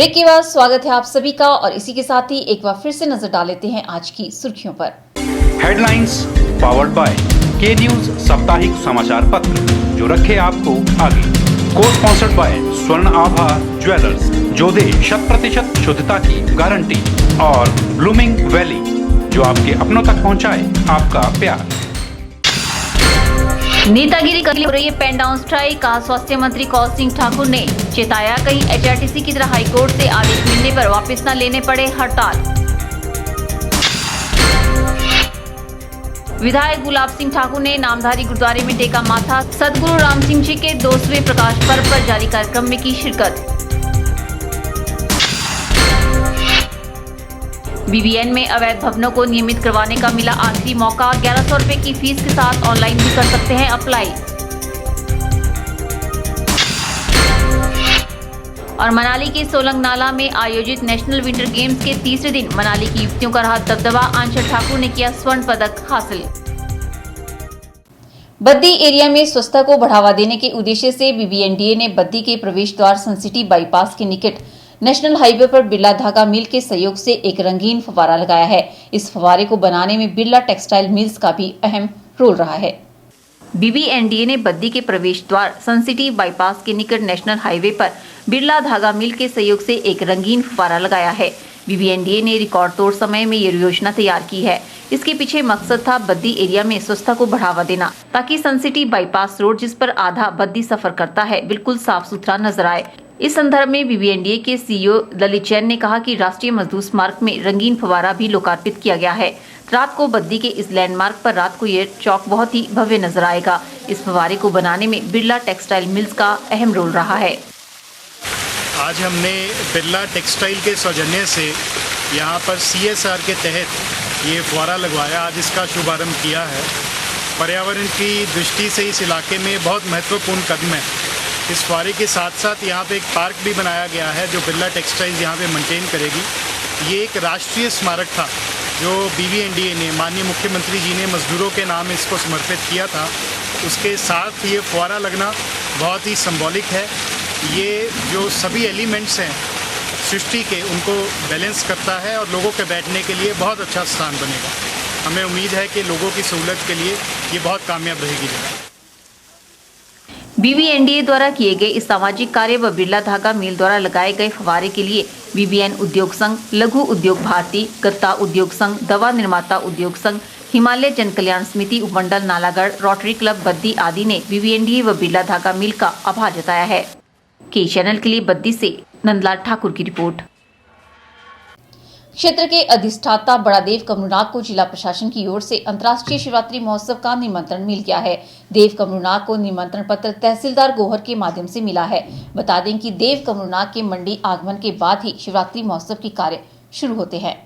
Break के बाद स्वागत है आप सभी का और इसी के साथ ही एक बार फिर से नजर डाल लेते हैं आज की सुर्खियों पर। हेडलाइंस पावर्ड बाय के न्यूज साप्ताहिक समाचार पत्र, जो रखे आपको आगे। को स्पॉन्सर्ड बाय स्वर्ण आभा ज्वेलर्स, जो दे 100% शुद्धता की गारंटी, और ब्लूमिंग वैली, जो आपके अपनों तक पहुंचाए आपका प्यार। नेतागिरी कर रही है पेन डाउन स्ट्राइक का स्वास्थ्य मंत्री कौल सिंह ठाकुर ने चेताया, कहीं एचआरटीसी की तरह हाईकोर्ट से आदेश मिलने पर वापस न लेने पड़े हड़ताल। विधायक गुलाब सिंह ठाकुर ने नामधारी गुरुद्वारे में टेका माथा, सदगुरु राम सिंह जी के 200वें प्रकाश पर्व पर जारी कार्यक्रम में की शिरकत। बीबीएन में अवैध भवनों को नियमित करवाने का मिला आखिरी मौका, 1100 रुपए की फीस के साथ ऑनलाइन भी कर सकते हैं अप्लाई। और मनाली के सोलंग नाला में आयोजित नेशनल विंटर गेम्स के तीसरे दिन मनाली की युवतियों का रहा दबदबा, आंचल ठाकुर ने किया स्वर्ण पदक हासिल। बद्दी एरिया में स्वच्छता को बढ़ावा देने के उद्देश्य से बीबीएनडीए ने बद्दी के प्रवेश द्वार सनसिटी बाईपास के निकट नेशनल हाईवे पर बिरला धागा मिल के सहयोग से एक रंगीन फव्वारा लगाया है। इस फव्वारे को बनाने में बिरला टेक्सटाइल मिल्स का भी अहम रोल रहा है। बीबीएनडीए ने बद्दी के प्रवेश द्वार सनसिटी बाईपास के निकट नेशनल हाईवे पर बिरला धागा मिल के सहयोग से एक रंगीन फव्वारा लगाया है। बीबीएनडीए ने रिकॉर्ड तोड़ समय में ये योजना तैयार की है। इसके पीछे मकसद था बद्दी एरिया में स्वच्छता को बढ़ावा देना, ताकि सनसिटी बाईपास रोड, जिस पर आधा बद्दी सफर करता है, बिल्कुल साफ सुथरा नजर आए। इस संदर्भ में बीबीएनडीए के सीईओ ललित जैन ने कहा कि राष्ट्रीय मजदूर स्मारक में रंगीन फव्वारा भी लोकार्पित किया गया है। रात को बद्दी के इस लैंडमार्क पर रात को ये चौक बहुत ही भव्य नजर आएगा। इस फव्वारे को बनाने में बिरला टेक्सटाइल मिल्स का अहम रोल रहा है। आज हमने बिरला टेक्सटाइल के सौजन्य से यहाँ पर CSR के तहत ये फव्वारा लगवाया, आज इसका शुभारंभ किया है। पर्यावरण की दृष्टि से इस इलाके में बहुत महत्वपूर्ण कदम है। इस फव्वारे के साथ साथ यहाँ पे एक पार्क भी बनाया गया है, जो बिरला टेक्सटाइल्स यहाँ पे मेंटेन करेगी। ये एक राष्ट्रीय स्मारक था जो बीबीएनडीए ने, माननीय मुख्यमंत्री जी ने मजदूरों के नाम इसको समर्पित किया था। उसके साथ ये फव्वारा लगना बहुत ही सिंबॉलिक है। ये जो सभी एलिमेंट्स हैं सृष्टि के, उनको बैलेंस करता है और लोगों के बैठने के लिए बहुत अच्छा स्थान बनेगा। हमें उम्मीद है कि लोगों की सहूलत के लिए ये बहुत कामयाब रहेगी। बीबीएनडीए द्वारा किए गए इस सामाजिक कार्य व बिरला धागा मिल द्वारा लगाए गए फव्वारे के लिए बीबीएन उद्योग संघ, लघु उद्योग भारती, गत्ता उद्योग संघ, दवा निर्माता उद्योग संघ, हिमालय जन कल्याण समिति उपमंडल नालागढ़, रोटरी क्लब बद्दी आदि ने बीबीएनडीए व बिरला धागा मिल का आभार जताया है। के चैनल के लिए बद्दी से नंदलाल ठाकुर की रिपोर्ट। क्षेत्र के अधिष्ठाता बड़ादेव कमरूनाग को जिला प्रशासन की ओर से अंतर्राष्ट्रीय शिवरात्रि महोत्सव का निमंत्रण मिल गया है। देव कमरूनाग को निमंत्रण पत्र तहसीलदार गोहर के माध्यम से मिला है। बता दें कि देव कमरूनाग के मंडी आगमन के बाद ही शिवरात्रि महोत्सव के कार्य शुरू होते हैं।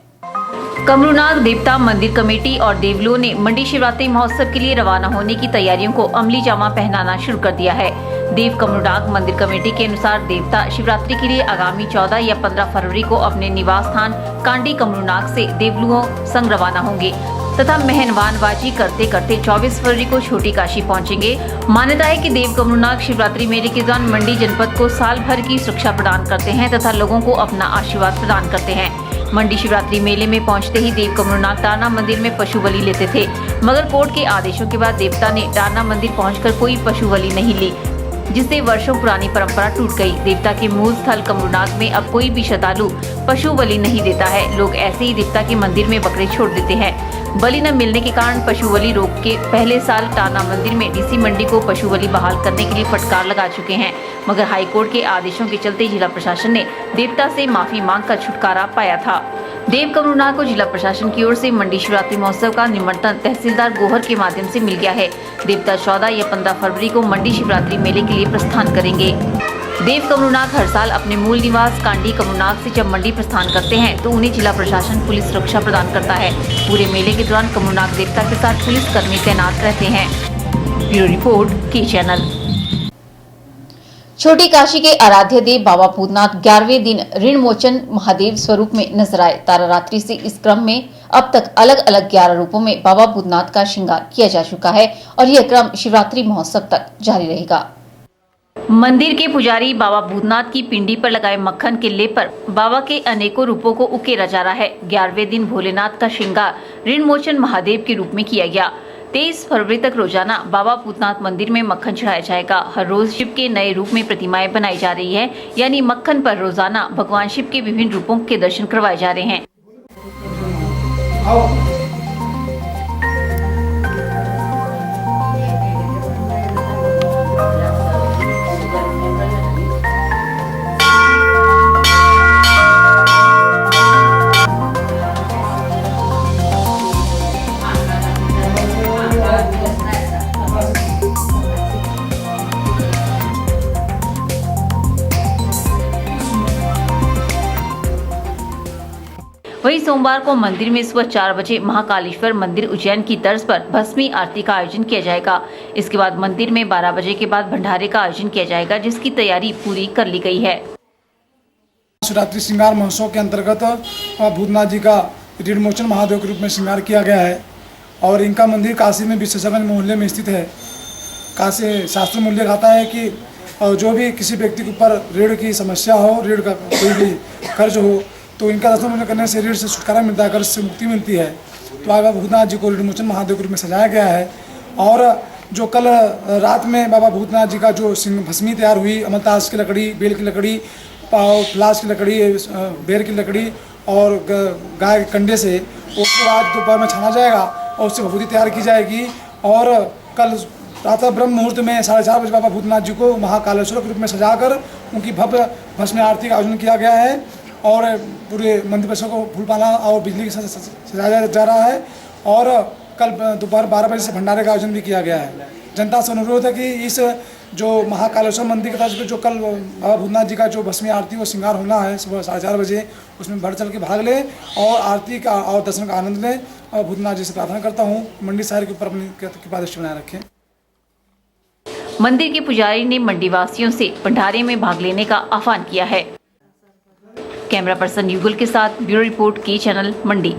कमरूनाग देवता मंदिर कमेटी और देवलों ने मंडी शिवरात्रि महोत्सव के लिए रवाना होने की तैयारियों को अमली जामा पहनाना शुरू कर दिया है। देव कमरूनाग मंदिर कमेटी के अनुसार देवता शिवरात्रि के लिए आगामी 14 या 15 फरवरी को अपने निवास स्थान कांडी कमरूनाग से देवलुओं संग रवाना होंगे तथा मेहनवानबाजी करते करते 24 फरवरी को छोटी काशी पहुंचेंगे। मान्यता है कि देव कमरूनाग शिवरात्रि मेले के दौरान मंडी जनपद को साल भर की सुरक्षा प्रदान करते हैं तथा लोगों को अपना आशीर्वाद प्रदान करते हैं। मंडी शिवरात्रि मेले में पहुंचते ही देव कमरूनाग टारना मंदिर में पशु बलि लेते थे, मगर कोर्ट के आदेशों के बाद देवता ने टारना मंदिर पहुंचकर कोई पशु बलि नहीं ली, जिससे वर्षों पुरानी परंपरा टूट गई। देवता के मूल स्थल कमरूनाग में अब कोई भी श्रद्धालु पशु बलि नहीं देता है। लोग ऐसे ही देवता के मंदिर में बकरे छोड़ देते हैं। बलि न मिलने के कारण पशु बलि रोक के पहले साल टारना मंदिर में डीसी मंडी को पशु बलि बहाल करने के लिए फटकार लगा चुके हैं, मगर हाईकोर्ट के आदेशों के चलते जिला प्रशासन ने देवता से माफी मांग कर छुटकारा पाया था। देव कमरूनाग को जिला प्रशासन की ओर से मंडी शिवरात्रि महोत्सव का निमंत्रण तहसीलदार गोहर के माध्यम से मिल गया है। देवता 14 या 15 फरवरी को मंडी शिवरात्रि मेले के लिए प्रस्थान करेंगे। देव कमरूनाग हर साल अपने मूल निवास कांडी कमरूनाग से जब मंडी प्रस्थान करते हैं तो उन्हें जिला प्रशासन पुलिस सुरक्षा प्रदान करता है। पूरे मेले के दौरान कमरूनाग देवता के साथ पुलिस कर्मी तैनात रहते हैं। ब्यूरो रिपोर्ट, के चैनल। छोटी काशी के आराध्य देव बाबा भूतनाथ 11वें दिन ऋण मोचन महादेव स्वरूप में नजर आए। तारारात्रि से इस क्रम में अब तक अलग अलग 11 रूपों में बाबा भूतनाथ का श्रृंगार किया जा चुका है और यह क्रम शिवरात्रि महोत्सव तक जारी रहेगा। मंदिर के पुजारी बाबा भूतनाथ की पिंडी पर लगाए मक्खन के लेप पर बाबा के अनेकों रूपों को उकेरा जा रहा है। 11वें दिन भोलेनाथ का श्रृंगार ऋणमोचन महादेव के रूप में किया गया। 23 फरवरी तक रोजाना बाबा भूतनाथ मंदिर में मक्खन चढ़ाया जाएगा। हर रोज शिव के नए रूप में प्रतिमाएं बनाई जा रही है, यानी मक्खन पर रोजाना भगवान शिव के विभिन्न रूपों के दर्शन करवाए जा रहे हैं। वहीं सोमवार को मंदिर में सुबह 4 बजे महाकालेश्वर मंदिर उज्जैन की तर्ज पर भस्मी आरती का आयोजन किया जाएगा। इसके बाद मंदिर में 12 बजे के बाद भंडारे का आयोजन किया जाएगा, जिसकी तैयारी पूरी कर ली गई है। शिवरात्रि श्रृंगार महोत्सव के अंतर्गत भूतनाथ जी का ऋणमोचन महादेव के रूप में श्रृंगार किया गया है और इनका मंदिर काशी में विश्वेश्वरगंज मोहल्ले में स्थित है। काशी शास्त्र मूल्य कहता है कि जो भी किसी व्यक्ति के ऊपर ऋण की समस्या हो, ऋण का कोई भी कर्ज हो, तो इनका दर्शन करने से ऋण से छुटकारा मिलता है, कर्ज से मुक्ति मिलती है। तो बाबा भूतनाथ जी को ऋणमोचन महादेव के रूप में सजाया गया है। और जो कल रात में बाबा भूतनाथ जी का जो भस्मी तैयार हुई, अमलतास की लकड़ी, बेल की लकड़ी, प्लास की लकड़ी, बेर की लकड़ी और गाय के कंडे से, उसके बाद दोपहर में छाना जाएगा और उससे भभूति तैयार की जाएगी। और कल प्रातः ब्रह्म मुहूर्त में 4:30 बजे बाबा भूतनाथ जी को महाकालेश्वर के रूप में सजाकर उनकी भव्य भस्मी आरती का आयोजन किया गया है और पूरे मंदिर परिसर को फूल माला और बिजली के साथ सजाया जा रहा है। और कल दोपहर 12 बजे से भंडारे का आयोजन भी किया गया है। जनता से अनुरोध है कि इस जो महाकालेश्वर मंदिर के तर्ज पर जो कल बाबा भूतनाथ जी का जो भस्मी आरती व श्रृंगार होना है सुबह 4:30 बजे, उसमें बढ़ चढ़ के भाग लें और आरती का और दर्शन का आनंद लें। और भूतनाथ जी से प्रार्थना करता हूँ मंडी शहर के ऊपर अपनी कृपा दृष्टि बनाए रखें। मंदिर के पुजारी ने मंडी वासियों से भंडारे में भाग लेने का आह्वान किया है। कैमरा पर्सन युगल के साथ ब्यूरो रिपोर्ट के चैनल मंडी।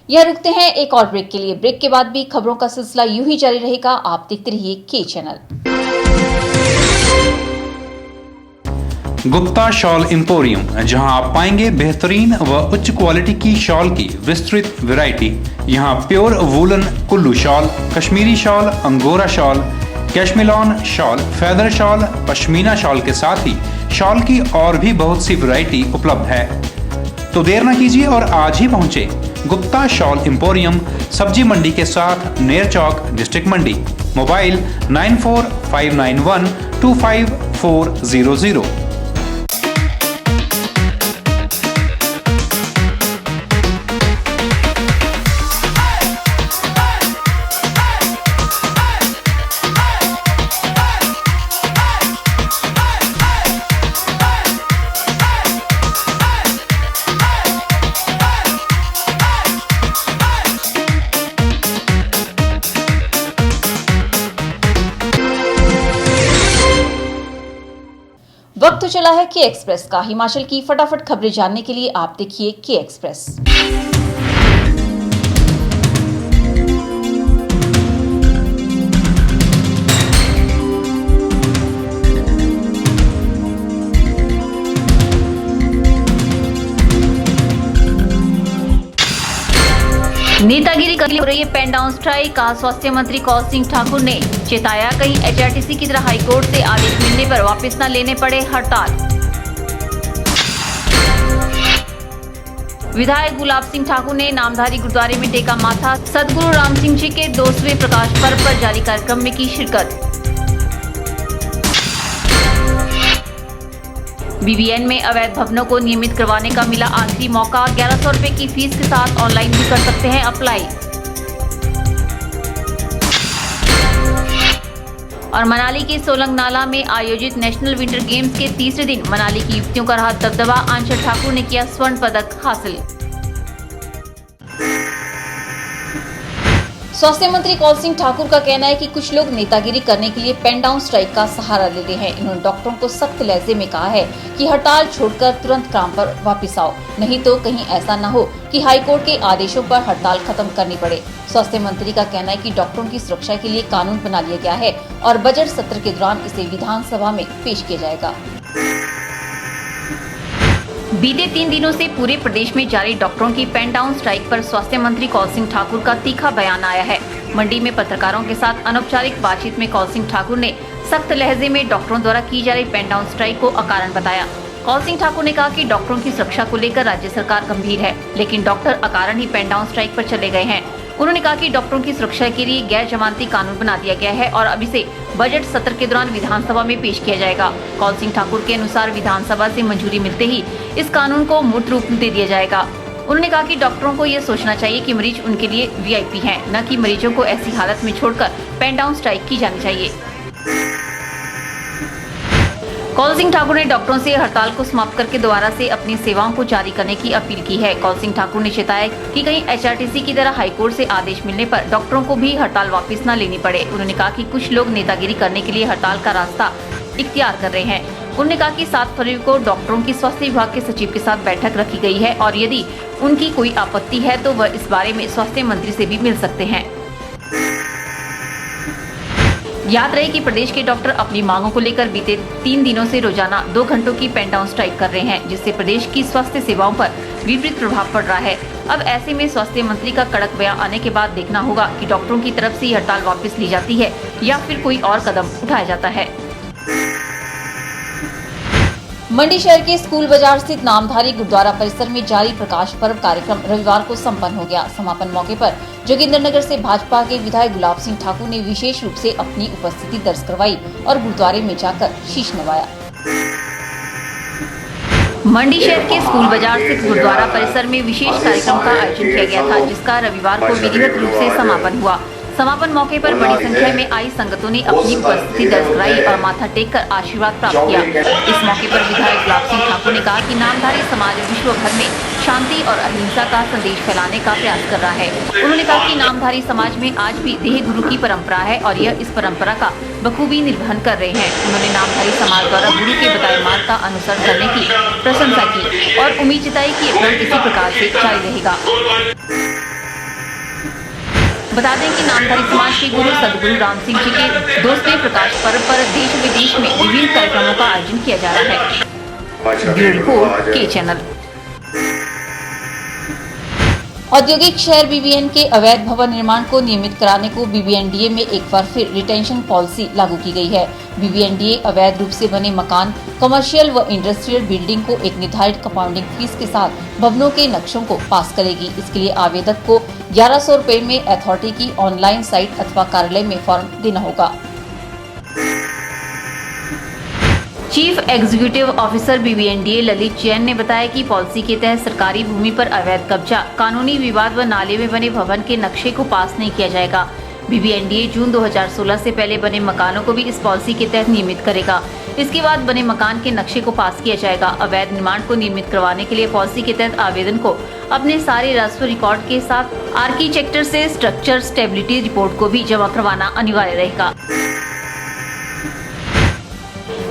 यह रुकते हैं एक और ब्रेक के लिए। ब्रेक के बाद भी खबरों का सिलसिला यूं ही जारी रहेगा। आप देखते रहिए के चैनल। गुप्ता शॉल एम्पोरियम, जहां आप पाएंगे बेहतरीन व उच्च क्वालिटी की शॉल की विस्तृत वैरायटी। यहां pure woollen Kullu shawl, Kashmiri shawl, angora shawl, cashmilon shawl, feather shawl, pashmina shawl के साथ ही शॉल की और भी बहुत सी वैरायटी उपलब्ध है। तो देर न कीजिए और आज ही पहुंचे गुप्ता शॉल एम्पोरियम, सब्जी मंडी के साथ नेर चौक, डिस्ट्रिक्ट मंडी। मोबाइल 9459125400। वक्त तो चला है के एक्सप्रेस का। हिमाचल की फटाफट खबरें जानने के लिए आप देखिए के एक्सप्रेस। नेतागिरी करनी हो रही है पेन डाउन स्ट्राइक। कहा स्वास्थ्य मंत्री कौल सिंह ठाकुर ने चेताया, कहीं एचआरटीसी की तरह हाईकोर्ट से आदेश मिलने पर वापस न लेने पड़े हड़ताल। विधायक गुलाब सिंह ठाकुर ने नामधारी गुरुद्वारे में टेका माथा। सदगुरु राम सिंह जी के 200वें प्रकाश पर्व पर जारी कार्यक्रम में की शिरकत। बीबीएन में अवैध भवनों को नियमित करवाने का मिला आखिरी मौका। 1100 रुपए की फीस के साथ ऑनलाइन भी कर सकते हैं अप्लाई। और मनाली के सोलंग नाला में आयोजित नेशनल विंटर गेम्स के तीसरे दिन मनाली की युवतियों का रहा दबदबा। आंचल ठाकुर ने किया स्वर्ण पदक हासिल। स्वास्थ्य मंत्री कौल सिंह ठाकुर का कहना है कि कुछ लोग नेतागिरी करने के लिए पेन डाउन स्ट्राइक का सहारा लेते हैं। इन्होंने डॉक्टरों को सख्त लहजे में कहा है कि हड़ताल छोड़कर तुरंत काम पर वापस आओ, नहीं तो कहीं ऐसा न हो कि हाईकोर्ट के आदेशों पर हड़ताल खत्म करनी पड़े। स्वास्थ्य मंत्री का कहना है कि डॉक्टरों की सुरक्षा के लिए कानून बना लिया गया है और बजट सत्र के दौरान इसे विधानसभा में पेश किया जाएगा। बीते 3 दिनों से पूरे प्रदेश में जारी डॉक्टरों की पेन डाउन स्ट्राइक पर स्वास्थ्य मंत्री कौल सिंह ठाकुर का तीखा बयान आया है। मंडी में पत्रकारों के साथ अनौपचारिक बातचीत में कौल सिंह ठाकुर ने सख्त लहजे में डॉक्टरों द्वारा की जा रही पेन डाउन स्ट्राइक को अकारण बताया। कौल सिंह ठाकुर ने कहा कि डॉक्टरों की सुरक्षा को लेकर राज्य सरकार गंभीर है, लेकिन डॉक्टर अकारण ही पेन डाउन स्ट्राइक पर चले गए हैं। उन्होंने कहा कि डॉक्टरों की सुरक्षा के लिए गैर जमानती कानून बना दिया गया है और अब इसे बजट सत्र के दौरान विधानसभा में पेश किया जाएगा। कौल सिंह ठाकुर के अनुसार विधानसभा से मंजूरी मिलते ही इस कानून को मूर्त रूप दे दिया जाएगा। उन्होंने कहा कि डॉक्टरों को ये सोचना चाहिए कि मरीज उनके लिए वीआईपी हैं, न कि मरीजों को ऐसी हालत में छोड़कर पेन डाउन स्ट्राइक की जानी चाहिए। कौल सिंह ठाकुर ने डॉक्टरों से हड़ताल को समाप्त करके दोबारा से अपनी सेवाओं को जारी करने की अपील की है। कौल सिंह ठाकुर ने चेताया कि कहीं एचआरटीसी की तरह हाईकोर्ट से आदेश मिलने पर डॉक्टरों को भी हड़ताल वापस न लेनी पड़े। उन्होंने कहा कि कुछ लोग नेतागिरी करने के लिए हड़ताल का रास्ता इख्तियार कर रहे हैं। उन्होंने कहा कि 7 फरवरी को डॉक्टरों की स्वास्थ्य विभाग के सचिव के साथ बैठक रखी गई है और यदि उनकी कोई आपत्ति है तो वह इस बारे में स्वास्थ्य मंत्री से भी मिल सकते हैं। याद रहे कि प्रदेश के डॉक्टर अपनी मांगों को लेकर बीते 3 दिनों से रोजाना 2 घंटों की पेन डाउन स्ट्राइक कर रहे हैं, जिससे प्रदेश की स्वास्थ्य सेवाओं पर विपरीत प्रभाव पड़ रहा है। अब ऐसे में स्वास्थ्य मंत्री का कड़क बयान आने के बाद देखना होगा कि डॉक्टरों की तरफ से हड़ताल वापस ली जाती है या फिर कोई और कदम उठाया जाता है। मंडी शहर के स्कूल बाजार स्थित नामधारी गुरुद्वारा परिसर में जारी प्रकाश पर्व कार्यक्रम रविवार को संपन्न हो गया। समापन मौके पर जोगिंद्रनगर से भाजपा के विधायक गुलाब सिंह ठाकुर ने विशेष रूप से अपनी उपस्थिति दर्ज करवाई और गुरुद्वारे में जाकर शीश नवाया। मंडी शहर के स्कूल बाजार स्थित गुरुद्वारा परिसर में विशेष कार्यक्रम का आयोजन किया गया था, जिसका रविवार को विधिवत रूप से समापन हुआ। समापन मौके पर बड़ी संख्या में आई संगतों ने अपनी उपस्थिति दर्ज कराई और माथा टेककर आशीर्वाद प्राप्त किया। इस मौके पर विधायक गुलाब सिंह ठाकुर ने कहा कि नामधारी समाज विश्व भर में शांति और अहिंसा का संदेश फैलाने का प्रयास कर रहा है। उन्होंने कहा कि नामधारी समाज में आज भी देह गुरु की परंपरा है और यह इस परंपरा का बखूबी निर्वहन कर रहे हैं। उन्होंने नामधारी समाज द्वारा गुरु के बताए मार्ग का अनुसरण करने की प्रशंसा की और उम्मीद जताई कि क्रम इसी प्रकार से जारी रहेगा। बता दें कि नामधारी समाज के गुरु सदगुरु राम सिंह जी के दोस्ती प्रकाश पर्व पर देश विदेश में विभिन्न कार्यक्रमों का आयोजन किया जा रहा है। ब्यूरो रिपोर्ट के चैनल। औद्योगिक शहर बीबीएन के अवैध भवन निर्माण को नियमित कराने को बीबीएनडीए में एक बार फिर रिटेंशन पॉलिसी लागू की गई है। बीबीएनडीए अवैध रूप से बने मकान, कमर्शियल व इंडस्ट्रियल बिल्डिंग को एक निर्धारित कंपाउंडिंग फीस के साथ भवनों के नक्शों को पास करेगी। इसके लिए आवेदक को 1100 रुपए में अथॉरिटी की ऑनलाइन साइट अथवा कार्यालय में फॉर्म देना होगा। Chief executive officer BBNDA Lalit Jain ने बताया कि पॉलिसी के तहत सरकारी भूमि पर अवैध कब्जा, कानूनी विवाद व नाले में बने भवन के नक्शे को पास नहीं किया जाएगा। बीबीएनडीए जून 2016 से पहले बने मकानों को भी इस पॉलिसी के तहत नियमित करेगा। इसके बाद बने मकान के नक्शे को पास किया जाएगा। अवैध निर्माण को नियमित करवाने के लिए पॉलिसी के तहत आवेदन को अपने सारे राजस्व रिकॉर्ड के साथ आर्किटेक्चर से स्ट्रक्चर स्टेबिलिटी रिपोर्ट को भी जमा करवाना अनिवार्य रहेगा।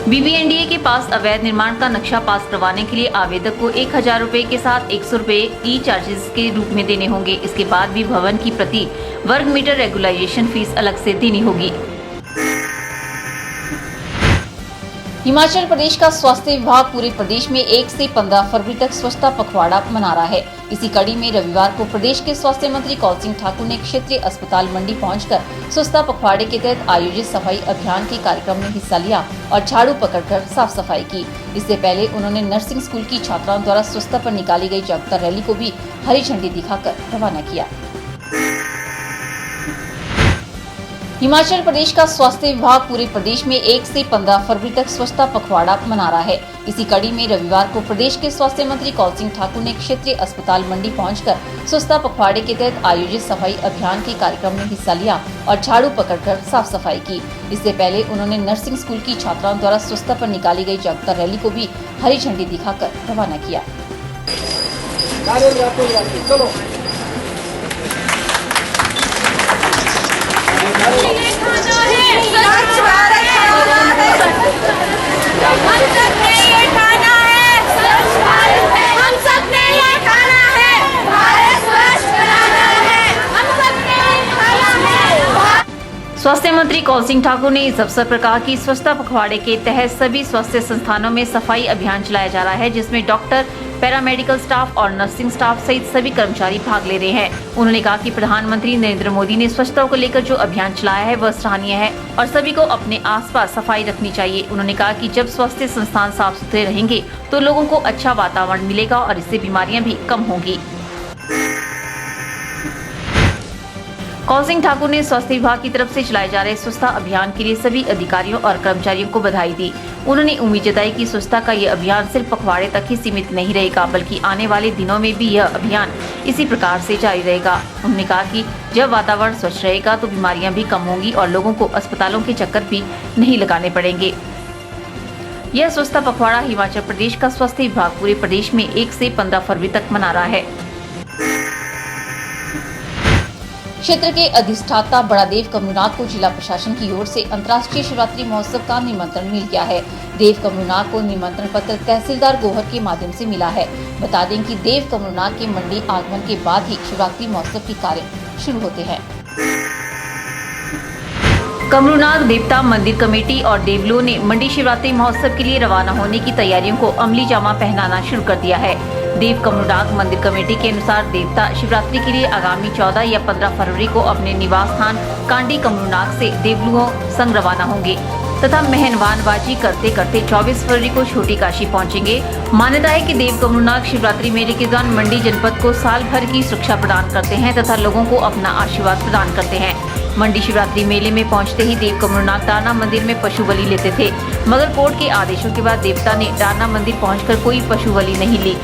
बीबीएनडीए के पास अवैध निर्माण का नक्शा पास करवाने के लिए आवेदक को 1000 रुपए के साथ 100 रुपए ई चार्जेस के रूप में देने होंगे। इसके बाद भी भवन की प्रति वर्ग मीटर रेगुलाइजेशन फीस अलग से देनी होगी। हिमाचल प्रदेश का स्वास्थ्य विभाग पूरे प्रदेश में 1 से 15 फरवरी तक स्वच्छता पखवाड़ा मना रहा है। इसी कड़ी में रविवार को प्रदेश के स्वास्थ्य मंत्री कौल सिंह ठाकुर ने क्षेत्रीय अस्पताल मंडी पहुंचकर स्वच्छता पखवाड़े के तहत आयोजित सफाई अभियान के कार्यक्रम में हिस्सा लिया और झाड़ू पकड़कर साफ सफाई की। इससे पहले उन्होंने नर्सिंग स्कूल की छात्राओं द्वारा स्वच्छता पर निकाली गई जागरूकता रैली को भी हरी झंडी दिखाकर रवाना किया। हिमाचल प्रदेश का स्वास्थ्य विभाग पूरे प्रदेश में 1 से 15 फरवरी तक स्वच्छता पखवाड़ा मना रहा है। इसी कड़ी में रविवार को प्रदेश के स्वास्थ्य मंत्री कौल सिंह ठाकुर ने क्षेत्रीय अस्पताल मंडी पहुंचकर स्वच्छता पखवाड़े के तहत आयोजित सफाई अभियान के कार्यक्रम में हिस्सा लिया और झाड़ू पकड़कर साफ सफाई की। इससे पहले उन्होंने नर्सिंग स्कूल की छात्राओं द्वारा स्वच्छता पर निकाली गई जागरूकता रैली को भी हरी झंडी दिखाकर रवाना किया। स्वास्थ्य मंत्री कौल सिंह ठाकुर ने इस अवसर पर कहा कि स्वच्छता पखवाड़े के तहत सभी स्वास्थ्य संस्थानों में सफाई अभियान चलाया जा रहा है, जिसमें डॉक्टर, पैरामेडिकल स्टाफ और नर्सिंग स्टाफ सहित सभी कर्मचारी भाग ले रहे हैं। उन्होंने कहा कि प्रधानमंत्री नरेंद्र मोदी ने स्वच्छता को लेकर जो अभियान चलाया है वह सराहनीय है और सभी को अपने आसपास सफाई रखनी चाहिए। उन्होंने कहा कि जब स्वास्थ्य संस्थान साफ सुथरे रहेंगे तो लोगों को अच्छा वातावरण मिलेगा और इससे बीमारियां भी कम होंगी। कौल सिंह ठाकुर ने स्वास्थ्य विभाग की तरफ से चलाए जा रहे स्वच्छता अभियान के लिए सभी अधिकारियों और कर्मचारियों को बधाई दी। उन्होंने उम्मीद जताई कि स्वच्छता का ये अभियान सिर्फ पखवाड़े तक ही सीमित नहीं रहेगा, बल्कि आने वाले दिनों में भी यह अभियान इसी प्रकार से जारी रहेगा। उन्होंने कहा कि जब वातावरण स्वच्छ रहेगा तो बीमारियां भी कम होंगी और लोगों को अस्पतालों के चक्कर भी नहीं लगाने पड़ेंगे। यह स्वच्छता पखवाड़ा हिमाचल प्रदेश का स्वास्थ्य विभाग पूरे प्रदेश में 1 से 15 फरवरी तक मना रहा है। क्षेत्र के अधिष्ठाता बड़ादेव कमरूनाथ को जिला प्रशासन की ओर से अंतर्राष्ट्रीय शिवरात्रि महोत्सव का निमंत्रण मिल गया है। देव कमरूनाथ को निमंत्रण पत्र तहसीलदार गोहर के माध्यम से मिला है। बता दें कि देव कमरूनाथ के मंडी आगमन के बाद ही शिवरात्रि महोत्सव के कार्य शुरू होते हैं। कमरूनाथ देवता मंदिर कमेटी और देवलों ने मंडी शिवरात्रि महोत्सव के लिए रवाना होने की तैयारियों को अमली जामा पहनाना शुरू कर दिया है। देव कमरूनाथ मंदिर कमेटी के अनुसार देवता शिवरात्रि के लिए आगामी 14 या 15 फरवरी को अपने निवास स्थान कांडी कमरूनाथ से देवलुओं संग रवाना होंगे तथा मेहनवानबाजी करते करते 24 फरवरी को छोटी काशी पहुंचेंगे। मान्यता है कि देव कमरूनाथ शिवरात्रि मेले के दौरान मंडी जनपद को साल भर की सुरक्षा प्रदान करते हैं तथा लोगों को अपना आशीर्वाद प्रदान करते हैं। मंडी शिवरात्रि मेले में पहुंचते ही देव कमरूनाथ डारना मंदिर में पशु बलि लेते थे, मगर कोर्ट के आदेशों के बाद देवता ने डारना मंदिर पहुंचकर कोई पशु बलि नहीं ली,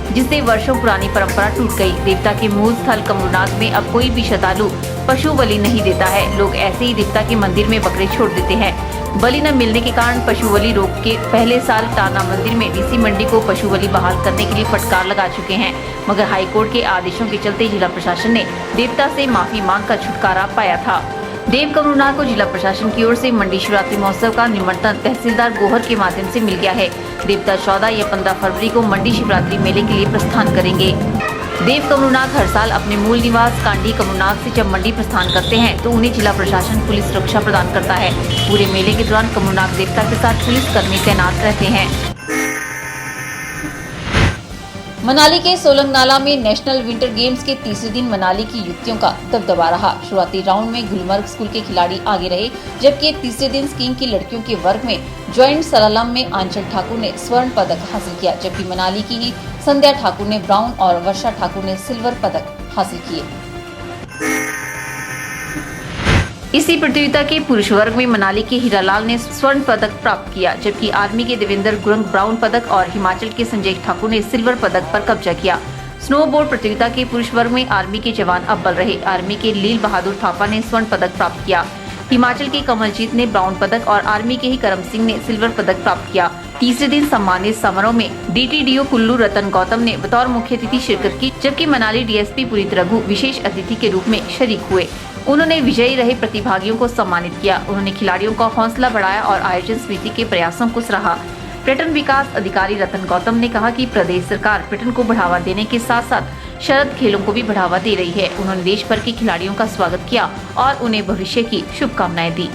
जिससे वर्षों पुरानी परंपरा टूट गई। देवता के मूल स्थल कमरूनाथ में अब कोई भी श्रद्धालु पशु बलि नहीं देता है। लोग ऐसे ही देवता के मंदिर में बकरे छोड़ देते हैं। बलि न मिलने के कारण पशु बलि रोक के पहले साल टाना मंदिर में डीसी मंडी को पशु बलि बहाल करने के लिए फटकार लगा चुके हैं, मगर हाईकोर्ट के आदेशों के चलते जिला प्रशासन ने देवता से माफी मांगकर छुटकारा पाया था। देव कमरूनाथ को जिला प्रशासन की ओर से मंडी शिवरात्रि महोत्सव का निमंत्रण तहसीलदार गोहर के माध्यम से मिल गया है। देवता 14 या 15 फरवरी को मंडी शिवरात्रि मेले के लिए प्रस्थान करेंगे। देव कमरूनाथ हर साल अपने मूल निवास कांडी कमरूनाथ से जब मंडी प्रस्थान करते हैं तो उन्हें जिला प्रशासन पुलिस सुरक्षा प्रदान करता है। पूरे मेले के दौरान कमरूनाथ देवता के साथ पुलिस कर्मी तैनात रहते हैं। मनाली के सोलंग नाला में नेशनल विंटर गेम्स के तीसरे दिन मनाली की युवतियों का दबदबा रहा। शुरुआती राउंड में गुलमर्ग स्कूल के खिलाड़ी आगे रहे, जबकि तीसरे दिन स्कीइंग की लड़कियों के वर्ग में जॉइंट सलालम में आंचल ठाकुर ने स्वर्ण पदक हासिल किया, जबकि मनाली की ही संध्या ठाकुर ने ब्राउन और वर्षा ठाकुर ने सिल्वर पदक हासिल किए। इसी प्रतियोगिता के पुरुष वर्ग में मनाली के हीरालाल ने स्वर्ण पदक प्राप्त किया, जबकि आर्मी के देवेंद्र गुरंग ब्राउन पदक और हिमाचल के संजय ठाकुर ने सिल्वर पदक पर कब्जा किया। स्नोबोर्ड प्रतियोगिता के पुरुष वर्ग में आर्मी के जवान अव्वल रहे। आर्मी के लील बहादुर थापा ने स्वर्ण पदक प्राप्त किया, हिमाचल के कमलजीत ने ब्राउन पदक और आर्मी के ही करम सिंह ने सिल्वर पदक प्राप्त किया। तीसरे दिन सम्मानित समारोह में DTDO कुल्लू रतन गौतम ने बतौर मुख्य अतिथि शिरकत की, जबकि मनाली DSP पुनीत रघु विशेष अतिथि के रूप में शरीक हुए। उन्होंने विजयी रहे प्रतिभागियों को सम्मानित किया। उन्होंने खिलाड़ियों का हौसला बढ़ाया और आयोजन समिति के प्रयासों को सराहा। पर्यटन विकास अधिकारी रतन गौतम ने कहा कि प्रदेश सरकार पर्यटन को बढ़ावा देने के साथ साथ शरद खेलों को भी बढ़ावा दे रही है। उन्होंने देश भर के खिलाड़ियों का स्वागत किया और उन्हें भविष्य की शुभकामनाएं दी।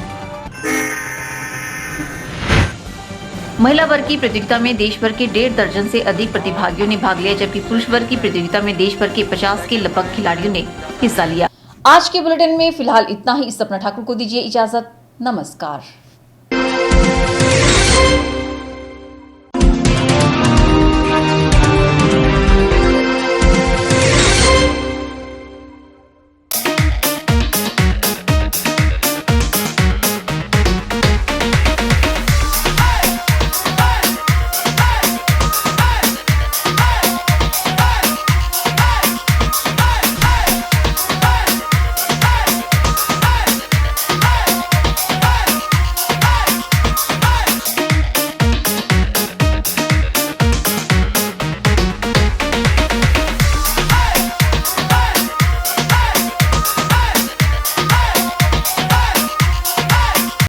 महिला वर्ग की प्रतियोगिता में देश भर के 1.5 दर्जन से अधिक प्रतिभागियों ने भाग लिया, जबकि पुरुष वर्ग की प्रतियोगिता में देश भर के 50 के लगभग खिलाड़ियों ने हिस्सा लिया। आज के बुलेटिन में फिलहाल इतना ही। सपना ठाकुर को दीजिए इजाजत। नमस्कार।